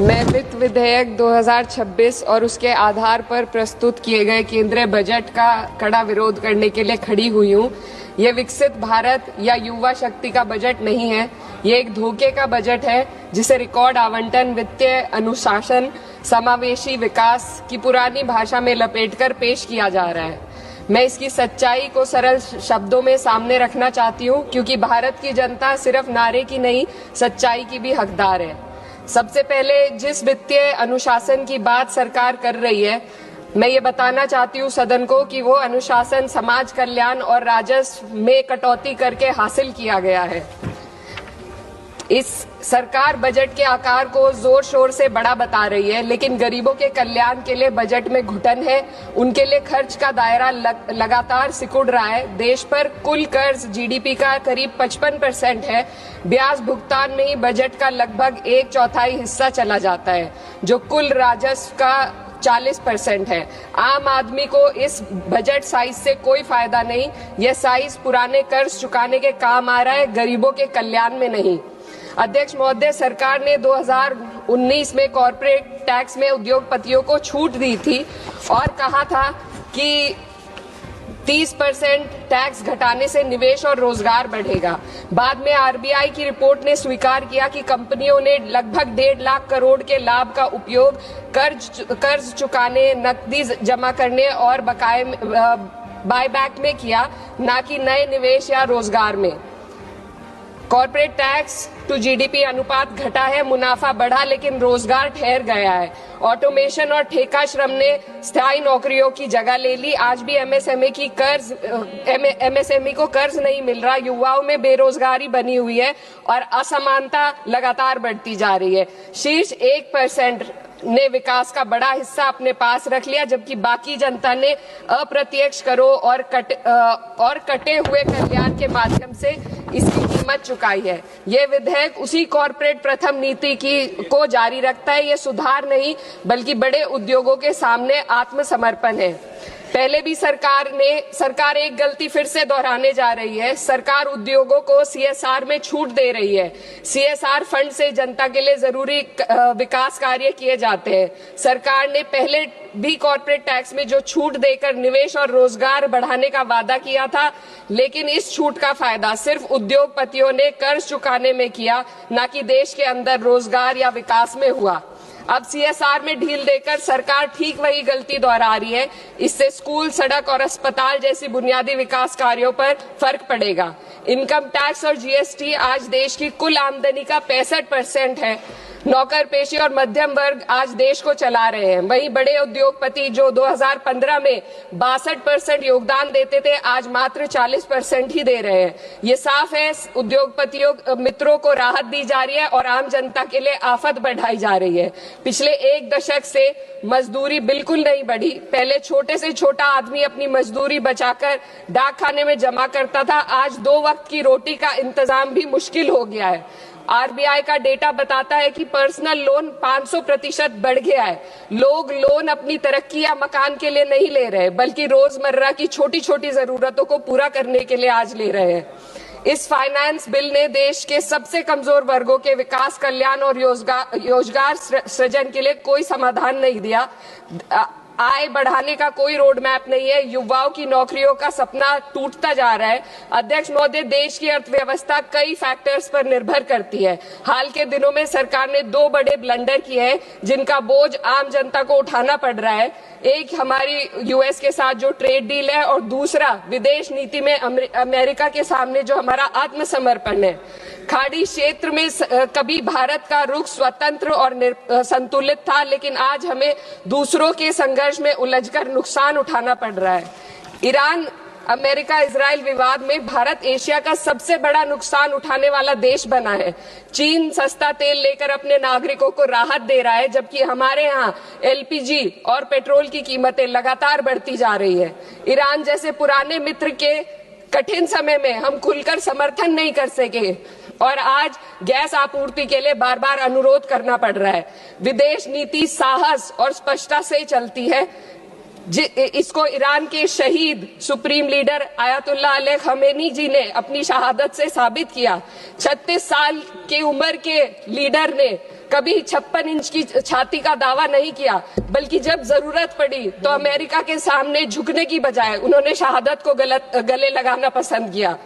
मैं वित्त विधेयक 2026 और उसके आधार पर प्रस्तुत किए गए केंद्रीय बजट का कड़ा विरोध करने के लिए खड़ी हुई हूँ। ये विकसित भारत या युवा शक्ति का बजट नहीं है, ये एक धोखे का बजट है जिसे रिकॉर्ड आवंटन, वित्तीय अनुशासन, समावेशी विकास की पुरानी भाषा में लपेटकर पेश किया जा रहा है। मैं इसकी सच्चाई को सरल शब्दों में सामने रखना चाहती हूँ, क्योंकि भारत की जनता सिर्फ नारे की नहीं, सच्चाई की भी हकदार है। सबसे पहले जिस वित्तीय अनुशासन की बात सरकार कर रही है, मैं ये बताना चाहती हूँ सदन को कि वो अनुशासन समाज कल्याण और राजस्व में कटौती करके हासिल किया गया है। इस सरकार बजट के आकार को जोर शोर से बड़ा बता रही है, लेकिन गरीबों के कल्याण के लिए बजट में घुटन है। उनके लिए खर्च का दायरा लगातार सिकुड़ रहा है। देश पर कुल कर्ज जीडीपी का करीब 55% है। ब्याज भुगतान में ही बजट का लगभग 1/4 हिस्सा चला जाता है, जो कुल राजस्व का 40% है। आम आदमी को इस बजट साइज से कोई फायदा नहीं। यह साइज पुराने कर्ज चुकाने के काम आ रहा है, गरीबों के कल्याण में नहीं। अध्यक्ष महोदय, सरकार ने 2019 में कॉर्पोरेट टैक्स में उद्योगपतियों को छूट दी थी और कहा था कि 30% टैक्स घटाने से निवेश और रोजगार बढ़ेगा। बाद में आरबीआई की रिपोर्ट ने स्वीकार किया कि कंपनियों ने लगभग 1.5 लाख करोड़ के लाभ का उपयोग कर्ज चुकाने, नकदी जमा करने और बकाये बायबैक में किया, ना कि नए निवेश या रोजगार में। कॉर्पोरेट टैक्स टू जीडीपी अनुपात घटा है, मुनाफा बढ़ा, लेकिन रोजगार ठहर गया है। ऑटोमेशन और ठेका श्रम ने स्थायी नौकरियों की जगह ले ली। आज भी एमएसएमई को कर्ज नहीं मिल रहा। युवाओं में बेरोजगारी बनी हुई है और असमानता लगातार बढ़ती जा रही है। शीर्ष 1% ने विकास का बड़ा हिस्सा अपने पास रख लिया, जबकि बाकी जनता ने अप्रत्यक्ष करों और कटे हुए कल्याण के माध्यम से इसकी कीमत चुकाई है। ये विधेयक उसी कॉर्पोरेट प्रथम नीति को जारी रखता है। ये सुधार नहीं, बल्कि बड़े उद्योगों के सामने आत्मसमर्पण है। पहले भी सरकार एक गलती फिर से दोहराने जा रही है। सरकार उद्योगों को सीएसआर में छूट दे रही है। सीएसआर फंड से जनता के लिए जरूरी विकास कार्य किए जाते हैं। सरकार ने पहले भी कॉर्पोरेट टैक्स में जो छूट देकर निवेश और रोजगार बढ़ाने का वादा किया था, लेकिन इस छूट का फायदा सिर्फ उद्योगपतियों ने कर्ज चुकाने में किया, न कि देश के अंदर रोजगार या विकास में हुआ। अब सीएसआर में ढील देकर सरकार ठीक वही गलती दोहरा रही है। इससे स्कूल, सड़क और अस्पताल जैसी बुनियादी विकास कार्यों पर फर्क पड़ेगा। इनकम टैक्स और जीएसटी आज देश की कुल आमदनी का 65% है। नौकर पेशी और मध्यम वर्ग आज देश को चला रहे हैं। वहीं बड़े उद्योगपति जो 2015 में 62% योगदान देते थे, आज मात्र 40% ही दे रहे हैं। ये साफ है, उद्योगपतियों मित्रों को राहत दी जा रही है और आम जनता के लिए आफत बढ़ाई जा रही है। पिछले 1 दशक से मजदूरी बिल्कुल नहीं बढ़ी। पहले छोटे से छोटा आदमी अपनी मजदूरी बचाकर डाक खाने में जमा करता था। आज 2 वक्त की रोटी का इंतजाम भी मुश्किल हो गया है। आरबीआई का डेटा बताता है कि पर्सनल लोन 500% बढ़ गया है। लोग लोन अपनी तरक्की या मकान के लिए नहीं ले रहे, बल्कि रोजमर्रा की छोटी छोटी जरूरतों को पूरा करने के लिए आज ले रहे हैं। इस फाइनेंस बिल ने देश के सबसे कमजोर वर्गों के विकास, कल्याण और रोजगार सृजन के लिए कोई समाधान नहीं दिया। आय बढ़ाने का कोई रोड मैप नहीं है। युवाओं की नौकरियों का सपना टूटता जा रहा है। अध्यक्ष महोदय, देश की अर्थव्यवस्था कई फैक्टर्स पर निर्भर करती है। हाल के दिनों में सरकार ने 2 बड़े ब्लंडर किए हैं, जिनका बोझ आम जनता को उठाना पड़ रहा है। एक हमारी यूएस के साथ जो ट्रेड डील है, और दूसरा विदेश नीति में अमेरिका के सामने जो हमारा आत्मसमर्पण है। खाड़ी क्षेत्र में कभी भारत का रुख स्वतंत्र और संतुलित था, लेकिन आज हमें दूसरों के संघर्ष में उलझकर नुकसान उठाना पड़ रहा है। ईरान अमेरिका इजराइल विवाद में भारत एशिया का सबसे बड़ा नुकसान उठाने वाला देश बना है। चीन सस्ता तेल लेकर अपने नागरिकों को राहत दे रहा है, जबकि हमारे यहाँ एलपीजी और पेट्रोल की कीमतें लगातार बढ़ती जा रही है। ईरान जैसे पुराने मित्र के कठिन समय में हम खुलकर समर्थन नहीं कर सके और आज गैस आपूर्ति के लिए बार बार अनुरोध करना पड़ रहा है। विदेश नीति साहस और स्पष्टता से चलती है। इसको ईरान के शहीद supreme leader Ayatollah Ali Khamenei ji ने अपनी शहादत से साबित किया। 36 साल की उम्र के लीडर ने कभी 56 इंच की छाती का दावा नहीं किया, बल्कि जब जरूरत पड़ी तो अमेरिका के सामने झुकने की बजाय उन्होंने शहादत को गले लगाना पसंद किया।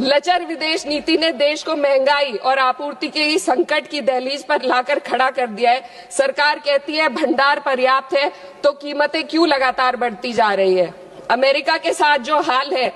लचर विदेश नीति ने देश को महंगाई और आपूर्ति के संकट की दहलीज पर लाकर खड़ा कर दिया है। सरकार कहती है भंडार पर्याप्त है, तो कीमतें क्यों लगातार बढ़ती जा रही है? अमेरिका के साथ जो हाल है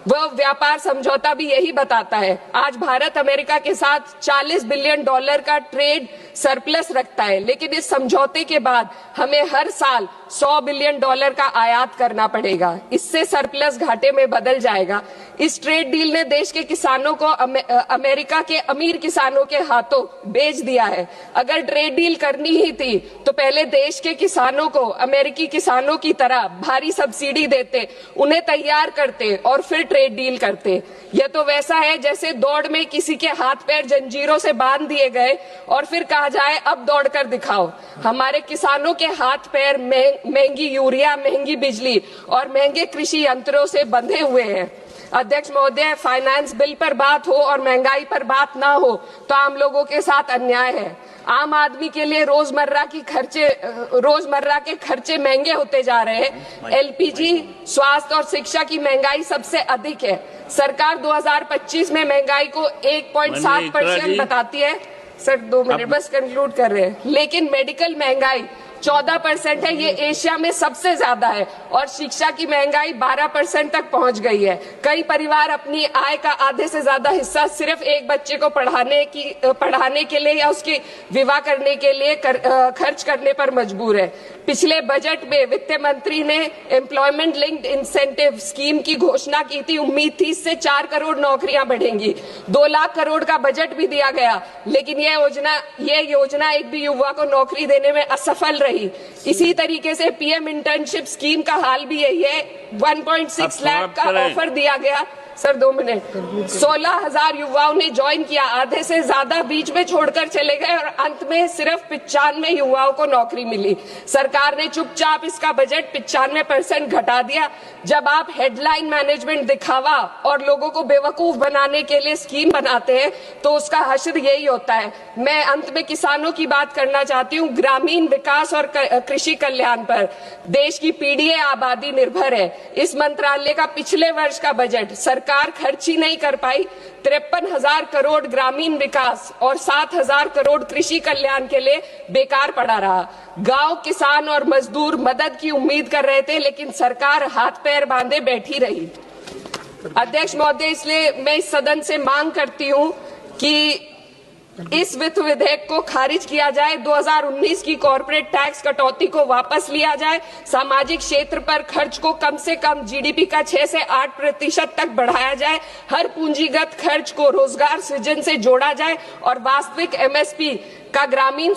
वह व्यापार समझौता भी यही बताता है। आज भारत अमेरिका के साथ $40 बिलियन का ट्रेड सरप्लस रखता है, लेकिन इस समझौते के बाद हमें हर साल $100 बिलियन का आयात करना पड़ेगा। इससे सरप्लस घाटे में बदल जाएगा। इस ट्रेड डील ने देश के किसानों को अमेरिका के अमीर किसानों के हाथों बेच दिया है। अगर ट्रेड डील करनी ही थी तो पहले देश के किसानों को अमेरिकी किसानों की तरह भारी सब्सिडी देते, उन्हें तैयार करते और फिर ट्रेड डील करते। यह तो वैसा है जैसे दौड़ में किसी के हाथ पैर जंजीरों से बांध दिए गए और फिर कहा जाए अब दौड़ कर दिखाओ। हमारे किसानों के हाथ पैर महंगी यूरिया, महंगी बिजली और महंगे कृषि यंत्रों से बंधे हुए हैं। अध्यक्ष महोदय, फाइनेंस बिल पर बात हो और महंगाई पर बात ना हो तो आम लोगों के साथ अन्याय है। आम आदमी के लिए रोजमर्रा के खर्चे महंगे होते जा रहे हैं। एलपीजी, स्वास्थ्य और शिक्षा की महंगाई सबसे अधिक है। सरकार 2025 में महंगाई को 1.7% बताती है। सर 2 मिनट बस कंक्लूड कर रहे हैं। लेकिन मेडिकल महंगाई 14% है, ये एशिया में सबसे ज्यादा है। और शिक्षा की महंगाई 12% तक पहुंच गई है। कई परिवार अपनी आय का आधे से ज्यादा हिस्सा सिर्फ एक बच्चे को पढ़ाने के लिए या उसकी विवाह करने के लिए खर्च करने पर मजबूर है। पिछले बजट में वित्त मंत्री ने एम्प्लॉयमेंट लिंक्ड इंसेंटिव स्कीम की घोषणा की थी। उम्मीद थी इससे 4 करोड़ नौकरियां बढ़ेंगी। 2 लाख करोड़ का बजट भी दिया गया, लेकिन ये योजना एक भी युवा को नौकरी देने में असफल रही। इसी तरीके से पीएम इंटर्नशिप स्कीम का हाल भी यही है। 1.6 लाख का ऑफर दिया गया। Sir 2 minute. 16,000 युवाओं ने ज्वाइन किया, आधे से ज्यादा बीच में छोड़कर चले गए और अंत में सिर्फ 95 युवाओं को नौकरी मिली। सरकार ने चुपचाप इसका बजट 95% घटा दिया। जब आप हेडलाइन मैनेजमेंट, दिखावा और लोगों को बेवकूफ बनाने के लिए स्कीम बनाते हैं तो उसका हश्र यही होता है। मैं अंत में किसानों की बात करना चाहती हूँ। ग्रामीण विकास और कृषि कल्याण पर देश की पीढ़ी आबादी निर्भर है। इस मंत्रालय का पिछले वर्ष का बजट सरकार खर्च ही नहीं कर पाई। 53,000 करोड़ ग्रामीण विकास और 7,000 करोड़ कृषि कल्याण के लिए बेकार पड़ा रहा। गांव, किसान और मजदूर मदद की उम्मीद कर रहे थे, लेकिन सरकार हाथ पैर बांधे बैठी रही। अध्यक्ष महोदय, इसलिए मैं इस सदन से मांग करती हूं कि इस वित्त विधेयक को खारिज किया जाए। 2019 की कॉर्पोरेट टैक्स कटौती को वापस लिया जाए। सामाजिक क्षेत्र पर खर्च को कम से कम जीडीपी का 6 से 8% तक बढ़ाया जाए। हर पूंजीगत खर्च को रोजगार सृजन से जोड़ा जाए और वास्तविक एमएसपी का ग्रामीण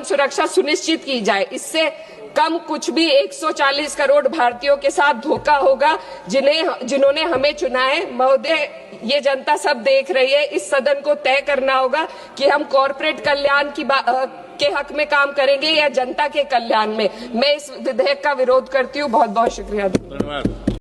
सुरक्षा सुनिश्चित की जाए। इससे कम कुछ भी 140 करोड़ भारतीयों के साथ धोखा होगा जिन्होंने हमें चुना है। महोदय, ये जनता सब देख रही है। इस सदन को तय करना होगा कि हम कॉर्पोरेट कल्याण के हक में काम करेंगे या जनता के कल्याण में। मैं इस विधेयक का विरोध करती हूँ। बहुत बहुत शुक्रिया।